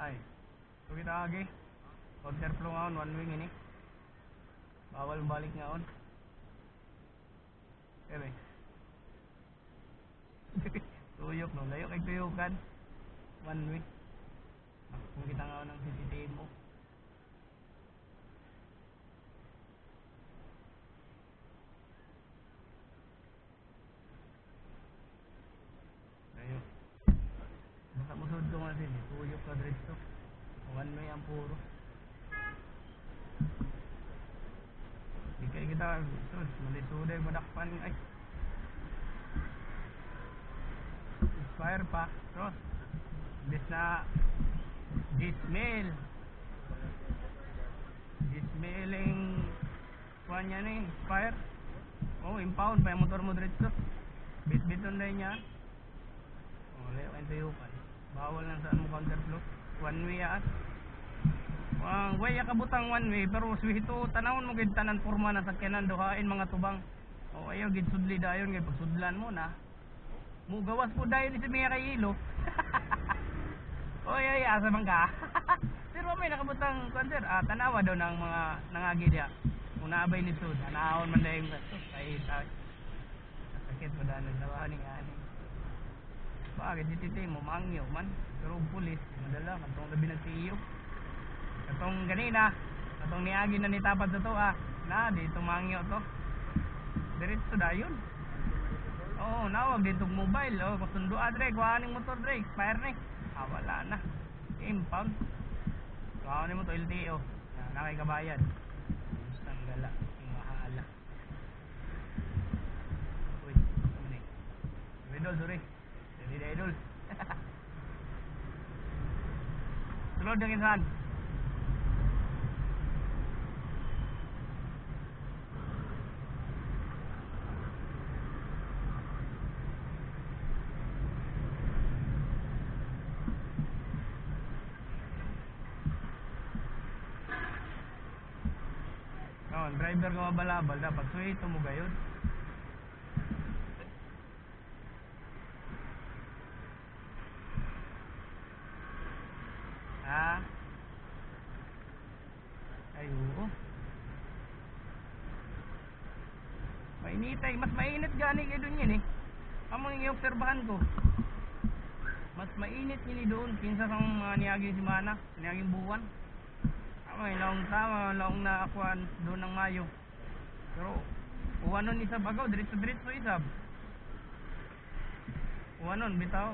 Ay. So kita lagi. Counterflow ngaon, one wing ini. Bawal balik ngaon. Ere. Tuyok no, layo kay tuyukan. One wing. Kung kita ngaon ng CCTV mo. Layo. Basta musod ko nga din, tuyok ka dito. One way ang puro. Di kita sus, malisuday madakpan ay. Inspire pa, terus. Bis na Dismailing kuan niya ni, inspire. Oh, impound pa yung motor mo dito. Bit-biton na niya. Oh, layo kayo tuyukan. Bawal lang saan mo counterflow. One way yan. Ang way kabutang one way pero swihito tanawon mo gid tanan porma na sakyanan duhain mga tubang. O ayaw gid sudli dayon gid pagsudlan mo na. Mo gawas po dayon ni Mia kay ilo. Oy ay asa man ka. Pero may nakabutang konser tanawa daw ng mga nangagi diha. Una abay lisod, anaon man dayon kay sakit pa danon sa ani ani. Bakit ditite mo mangyo man pero pulis madala katong labi ng CEO. Katong ganina, katong niagi na nitapad sa to na dito mangyo to. Diretso dayon. Oo, nawag dito mobile, kusundo adre, kuhaning motor dre, expire ni. Wala na. Impound. Kuhanin mo to LTO. Nakay kabayan. Gustang gala, mahala. Uy, ano ni? Idol, sorry. Hindi idol. Sulod yung insan. Driver ka mabalabal, dapat suwito mo gayon. Ay oo. Mainitay, mas mainit gani kayo dun yun Among yung obserbahan ko. Mas mainit yun doon kinsa sa mga niyaging simana, niyaging buwan. May laong nakakuan doon ng Mayo. Pero uwanon isab agaw, diretso isab. Uwanon bitaw.